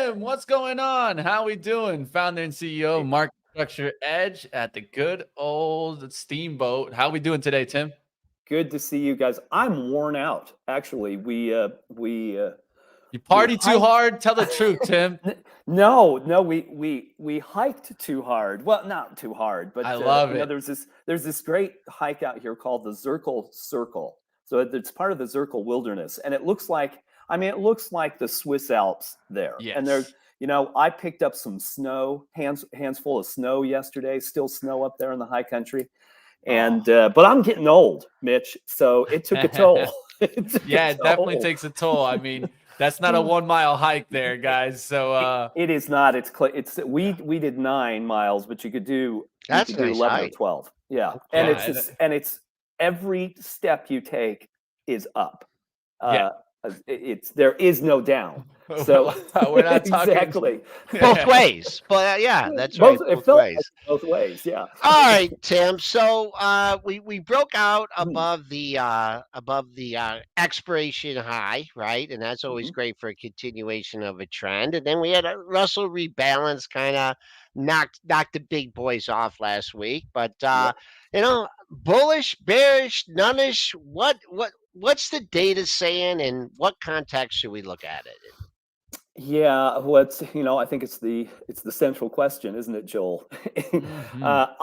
Tim, what's going on? How we doing? Founder and CEO of Market Structure Edge at the good old Steamboat. How we doing today, Tim? Good to see you guys. I'm worn out. Actually, You we party too hiked. hard? Tell the truth, Tim. No, we hiked too hard. Well, not too hard, I but love it. there's this great hike out here called the Zirkle Circle. So it's part of the Zirkle Wilderness, and it looks like it looks like the Swiss Alps there. And Yes. I picked up some snow, hands full of snow yesterday. Still snow up there in the high country. Oh. And but I'm getting old, Mitch, so it took a toll. It took Yeah, a it definitely toll. takes a toll. I mean, that's not a 1 mile hike there, guys. So It is not. It's we did 9 miles, but you That's could a do nice 11 or hike. 12. Yeah, and Okay. it's every step you take is up. yeah. Uh, it's there is no down. So We're not talking. exactly. Both ways. But yeah, that's right. Both it Both felt like ways. both ways. Yeah. All right, Tim. So we broke out Mhm, above the expiration high, right? And that's always mhm. great for a continuation of a trend. And then we had a Russell rebalance, kind of knocked the big boys off last week. But Yeah. bullish, bearish, nonish. What's the data saying, and what context should we look at it in? Yeah, I think it's the central question, isn't it, Joel? Mhm.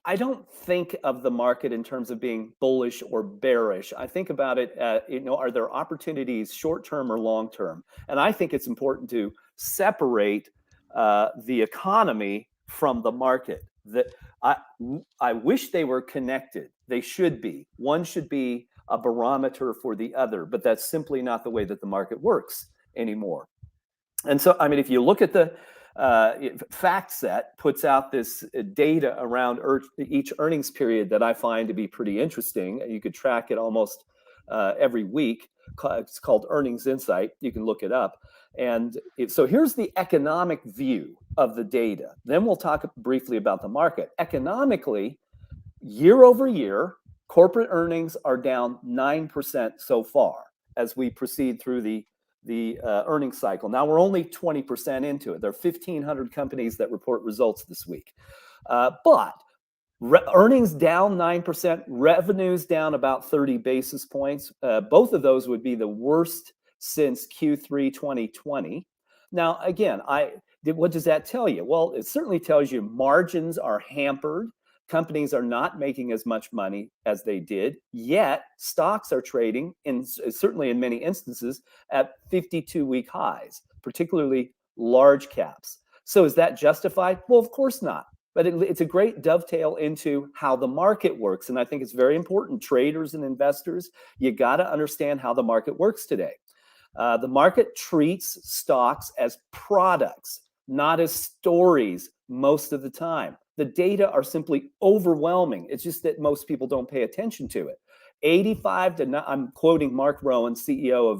I don't think of the market in terms of being bullish or bearish. I think about it, are there opportunities short term or long term? And I think it's important to separate the economy from the market. That I I wish they were connected. They should be. One should be a barometer for the other, but that's simply not the way that the market works anymore. And so, if you look at the Factset puts out this data around each earnings period that I find to be pretty interesting. You could track it almost every week. It's called Earnings Insight. You can look it up. And so here's the economic view of the data. Then we'll talk briefly about the market. Economically, year over year, corporate earnings are down 9% so far as we proceed through the earnings cycle. Now we're only 20% into it. There are 1,500 companies that report results this week. But earnings down 9%, revenues down about 30 basis points. Both of those would be the worst since Q3 2020. Now, again, what does that tell you? Well, it certainly tells you margins are hampered. Companies are not making as much money as they did, yet stocks are trading, certainly in many instances, at 52-week highs, particularly large caps. So is that justified? Well, of course not. But it's a great dovetail into how the market works. And I think it's very important, traders and investors, you got to understand how the market works today. The market treats stocks as products, not as stories most of the time. The data are simply overwhelming. It's just that most people don't pay attention to it. 85 to, I'm quoting Mark Rowan, CEO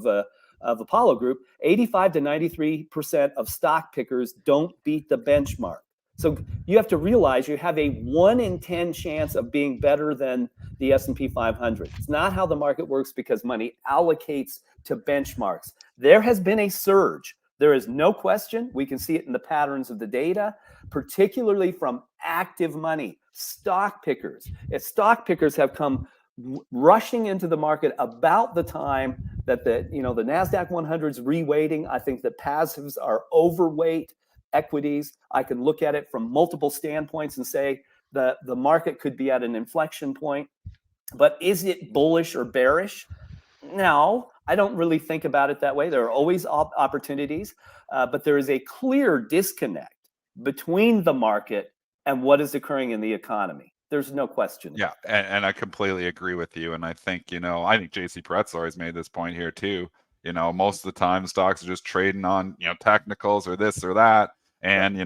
of Apollo Group, 85 to 93% of stock pickers don't beat the benchmark. So you have to realize you have a 1 in 10 chance of being better than the S&P 500. It's not how the market works because money allocates to benchmarks. There has been a surge. There is no question. We can see it in the patterns of the data, particularly from active money, stock pickers. If stock pickers have come rushing into the market about the time that the NASDAQ 100's reweighting, I think that passives are overweight equities. I can look at it from multiple standpoints and say the market could be at an inflection point. But is it bullish or bearish? No, I don't really think about it that way. There are always opportunities, but there is a clear disconnect between the market and what is occurring in the economy. There's no question. Yeah, and I completely agree with you. And I think, I think JC Pretzel always made this point here too. Most of the time stocks are just trading on, technicals or this or that. And,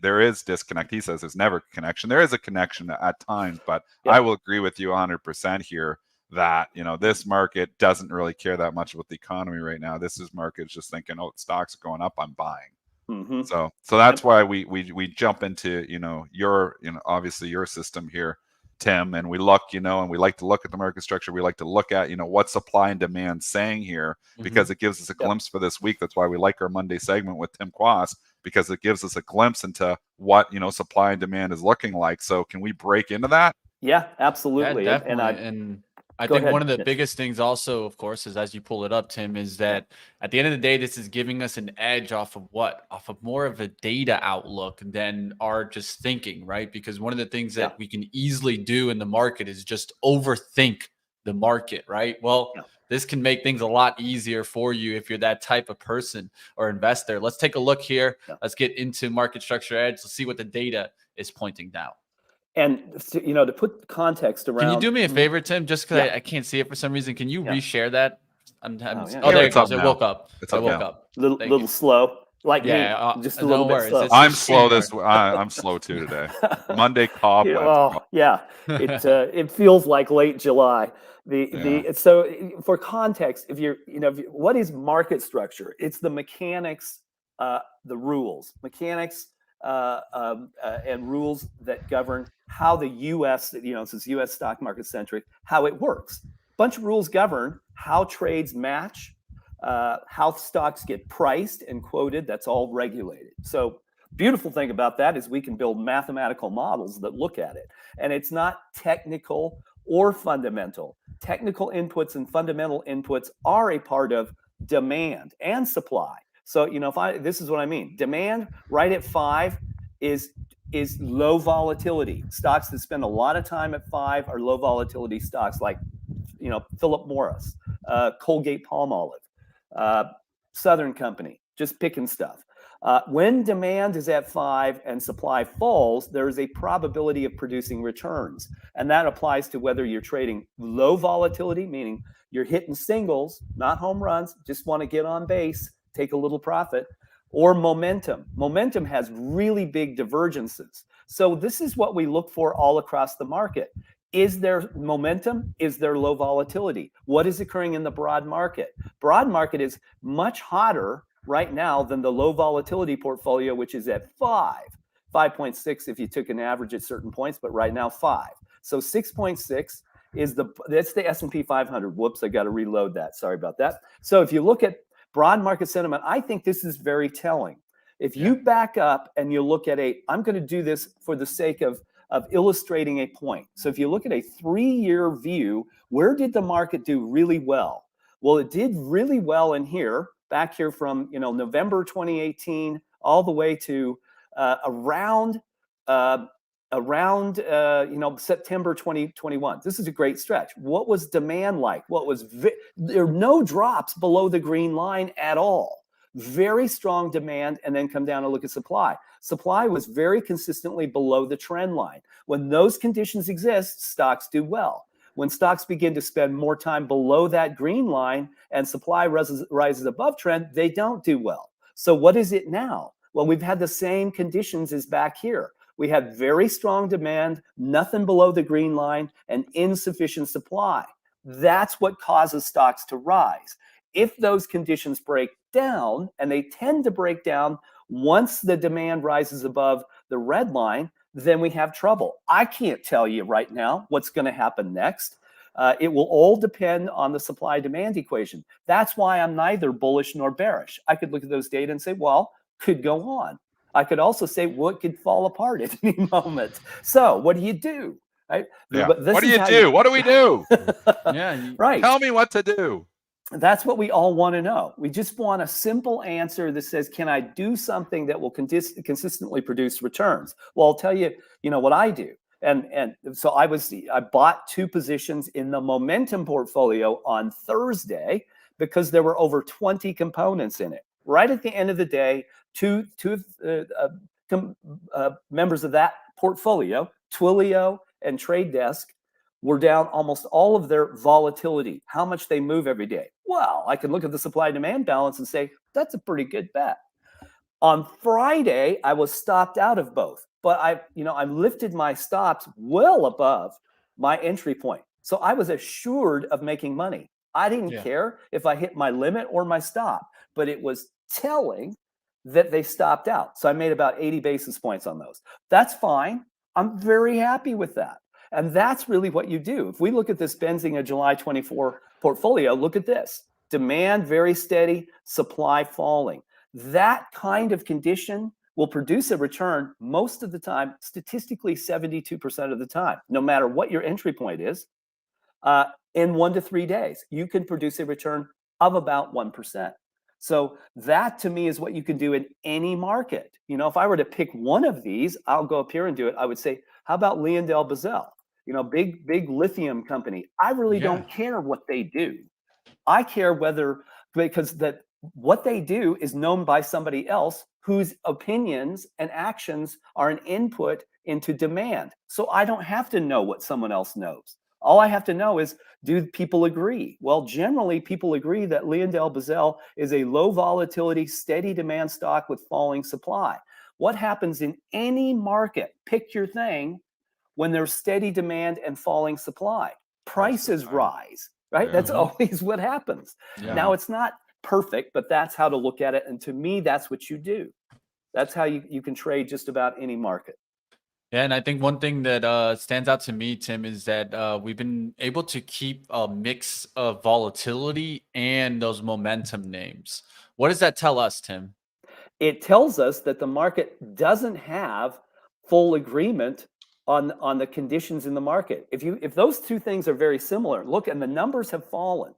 there is disconnect. He says there's never a connection. There is a connection at times, but I will agree with you 100% here that, this market doesn't really care that much about the economy right now. This market's just thinking, oh, stocks are going up, I'm buying. Mm-hmm. So that's why we jump into, your, obviously your system here. Tim, and we look, and we like to look at the market structure. We like to look at, what supply and demand saying here, because it gives us a glimpse for this week. That's why we like our Monday segment with Tim Quas, because it gives us a glimpse into what, supply and demand is looking like. So can we break into that? Yeah, absolutely. Yeah, definitely. And I Go think ahead, one of the Mitch. biggest things also, of course, is as you pull it up, Tim, is that at the end of the day, this is giving us an edge off of what? Off of more of a data outlook than our just thinking, right? Because one of the things that we can easily do in the market is just overthink the market, right? Well, this can make things a lot easier for you if you're that type of person or investor. Let's take a look here. Let's get into market structure edge. Let's see what the data is pointing now. And to put context around, can you do me a favor, Tim? Just because I can't see it for some reason, can you reshare that? Oh, there it goes. It woke up. I woke up. Little slow, like me. Just a little bit slow. I'm slow I'm slow too today. Monday cobwebs. It feels like late July. So for context, what is market structure? It's the mechanics, the rules, and rules that govern how the U.S. Since U.S. stock market centric, how it works. Bunch of rules govern how trades match, how stocks get priced and quoted. That's all regulated. So beautiful thing about that is we can build mathematical models that look at it, and it's not technical or fundamental. Technical inputs and fundamental inputs are a part of demand and supply. So, this is what I mean. Demand right at 5 is low volatility. Stocks that spend a lot of time at 5 are low volatility stocks like, Philip Morris, Colgate-Palmolive, Southern Company, just picking stuff. When demand is at 5 and supply falls, there is a probability of producing returns. And that applies to whether you're trading low volatility, meaning you're hitting singles, not home runs, just want to get on base, take a little profit, or momentum. Momentum has really big divergences. So this is what we look for all across the market. Is there momentum? Is there low volatility? What is occurring in the broad market? Broad market is much hotter right now than the low volatility portfolio, which is at 5.6 if you took an average at certain points, but right now 5. So 6.6 that's the S&P 500. Whoops, I got to reload that. Sorry about that. So if you look at broad market sentiment, I think this is very telling. If you back up and you look at I'm going to do this for the sake of illustrating a point. So if you look at a 3-year view, where did the market do really well? Well, it did really well in here, back here from November 2018 all the way to around September 2021. This is a great stretch. What was demand like? There are no drops below the green line at all. Very strong demand, and then come down and look at supply. Supply was very consistently below the trend line. When those conditions exist, stocks do well. When stocks begin to spend more time below that green line and supply rises above trend, they don't do well. So what is it now? Well, we've had the same conditions as back here. We had very strong demand, nothing below the green line, and insufficient supply. That's what causes stocks to rise. If those conditions break down, and they tend to break down once the demand rises above the red line, then we have trouble. I can't tell you right now what's going to happen next. It will all depend on the supply-demand equation. That's why I'm neither bullish nor bearish. I could look at those data and say, well, could go on. I could also say, what could fall apart at any moment. So what do you do? Right? Yeah. What do you do? What do we do? Right. Tell me what to do. That's what we all want to know. We just want a simple answer that says, can I do something that will consistently produce returns? Well, I'll tell you, what I do. And so I bought 2 positions in the momentum portfolio on Thursday because there were over 20 components in it. Right at the end of the day, two members of that portfolio, Twilio and Trade Desk, were down almost all of their volatility, how much they move every day. Well, I can look at the supply-demand balance and say, that's a pretty good bet. On Friday, I was stopped out of both, but I lifted my stops well above my entry point. So I was assured of making money. I didn't care if I hit my limit or my stop, but it was telling that they stopped out. So I made about 80 basis points on those. That's fine. I'm very happy with that. And that's really what you do. If we look at this Benzinga July 24 portfolio, look at this. Demand very steady, supply falling. That kind of condition will produce a return most of the time, statistically 72% of the time, no matter what your entry point is. In 1 to 3 days, you can produce a return of about 1%. So that to me is what you can do in any market. You know, if I were to pick one of these, I'll go up here and do it. I would say, how about LyondellBasell? You know, big lithium company. I really don't care what they do. I care whether, because that what they do is known by somebody else whose opinions and actions are an input into demand. So I don't have to know what someone else knows. All I have to know is, do people agree? Well, generally, people agree that LyondellBasell is a low volatility, steady demand stock with falling supply. What happens in any market, pick your thing, when there's steady demand and falling supply? Prices rise, right? That's always what happens. Now, it's not perfect, but that's how to look at it. And to me, that's what you do. That's how you can trade just about any market. Yeah, and I think one thing that stands out to me, Tim, is that we've been able to keep a mix of volatility and those momentum names. What does that tell us, Tim? It tells us that the market doesn't have full agreement on the conditions in the market. If those two things are very similar, look, and the numbers have fallen.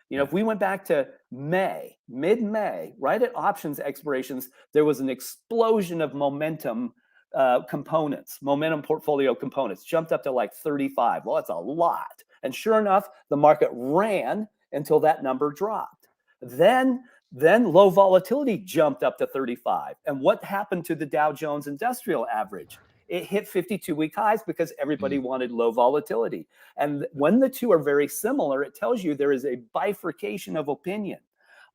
You know, if we went back to May, mid-May, right at options expirations, there was an explosion of momentum components, momentum portfolio components, jumped up to like 35. Well, that's a lot. And sure enough, the market ran until that number dropped. Then low volatility jumped up to 35. And what happened to the Dow Jones Industrial Average? It hit 52-week highs because everybody wanted low volatility. And when the two are very similar, it tells you there is a bifurcation of opinion.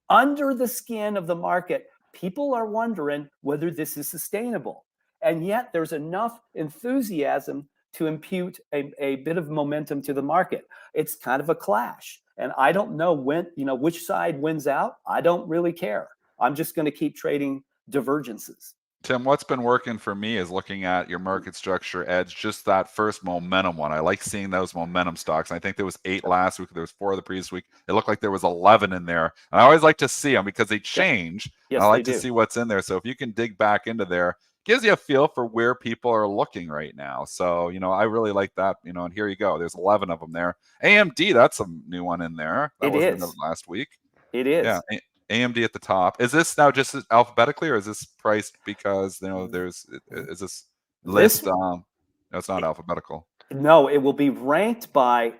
Under the skin of the market, people are wondering whether this is sustainable. And yet there's enough enthusiasm to impute a bit of momentum to the market. It's kind of a clash. And I don't know which side wins out. I don't really care. I'm just going to keep trading divergences. Tim, what's been working for me is looking at your market structure edge, just that first momentum one. I like seeing those momentum stocks. I think there was 8 last week. There was 4 the previous week. It looked like there was 11 in there. And I always like to see them because they change. Yes, I like to see what's in there. So if you can dig back into there, gives you a feel for where people are looking right now. So, I really like that, and here you go. There's 11 of them there. AMD, that's a new one in there. That wasn't in the last week. It is. Yeah. AMD at the top. Is this now just alphabetically, or is this priced because is this list? No, it's not alphabetical. No, it will be ranked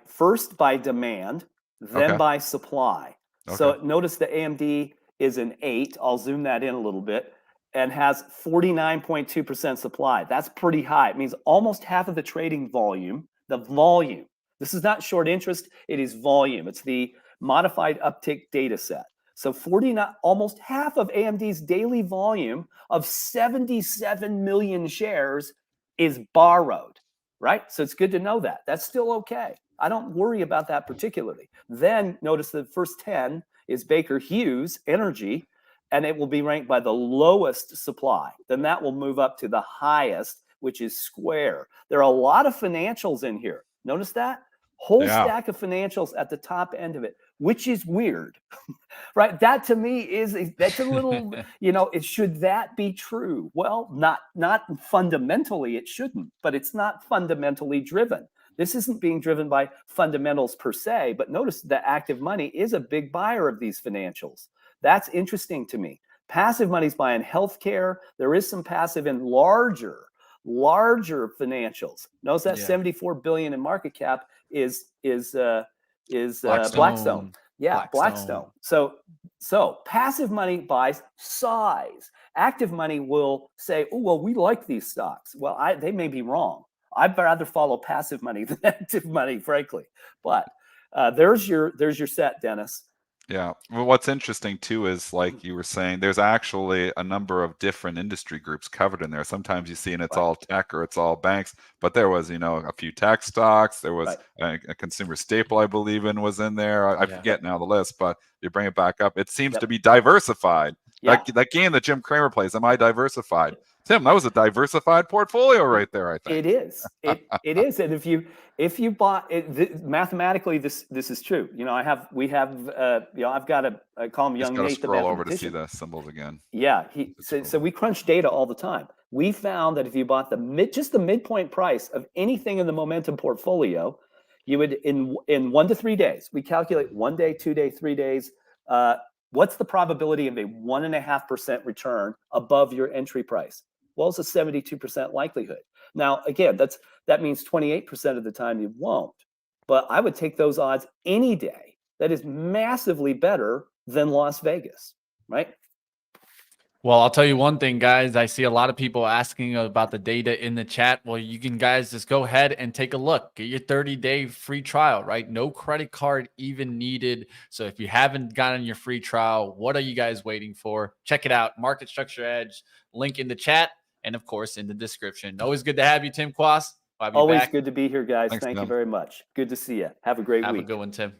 first by demand, then by supply. Okay. So notice the AMD is an 8. I'll zoom that in a little bit, and has 49.2% supply. That's pretty high. It means almost half of the trading volume. The volume. This is not short interest. It is volume. It's the modified uptick data set. So almost half of AMD's daily volume of 77 million shares is borrowed, right? So it's good to know that. That's still okay. I don't worry about that particularly. Then notice the first 10 is Baker Hughes Energy, and it will be ranked by the lowest supply. Then that will move up to the highest, which is Square. There are a lot of financials in here. Notice that? Whole stack of financials at the top end of it, which is weird, right? That to me that's a little, should that be true? Well, not fundamentally, it shouldn't, but it's not fundamentally driven. This isn't being driven by fundamentals per se, but notice the active money is a big buyer of these financials. That's interesting to me. Passive money's buying healthcare. There is some passive in larger financials. Notice that 74 billion in market cap is Blackstone. Yeah, Blackstone. So passive money buys size. Active money will say, "Oh, well, we like these stocks." Well, they may be wrong. I'd rather follow passive money than active money, frankly. But there's your set, Dennis. Yeah. Well, what's interesting too is, like you were saying, there's actually a number of different industry groups covered in there. Sometimes you see, and it's all tech or it's all banks, but there was, a few tech stocks. There was a consumer staple, I believe, was in there. I forget now the list, but you bring it back up. It seems to be diversified. That game that Jim Cramer plays, am I diversified? Tim, that was a diversified portfolio right there, I think. It is. It is. And if you bought it, mathematically, this is true. You know, I've got I call him Just young got to Nate, the scroll over to see mathematician. the symbols again. Yeah, so we crunch data all the time. We found that if you bought just the midpoint price of anything in the momentum portfolio, you would in 1 to 3 days. We calculate 1 day, 2 day, 3 days. What's the probability of a 1.5% return above your entry price? Well, it's a 72% likelihood. Now, again, that means 28% of the time you won't. But I would take those odds any day. That is massively better than Las Vegas, right? Well, I'll tell you one thing, guys. I see a lot of people asking about the data in the chat. Well, you can, guys, just go ahead and take a look. Get your 30-day free trial, right? No credit card even needed. So if you haven't gotten your free trial, what are you guys waiting for? Check it out. Market Structure Edge. Link in the chat and, of course, in the description. Always good to have you, Tim Quas. Always good to be here, guys. Thanks, Thank you Tim. very much. Good to see you. Have a great week. Have a good one, Tim.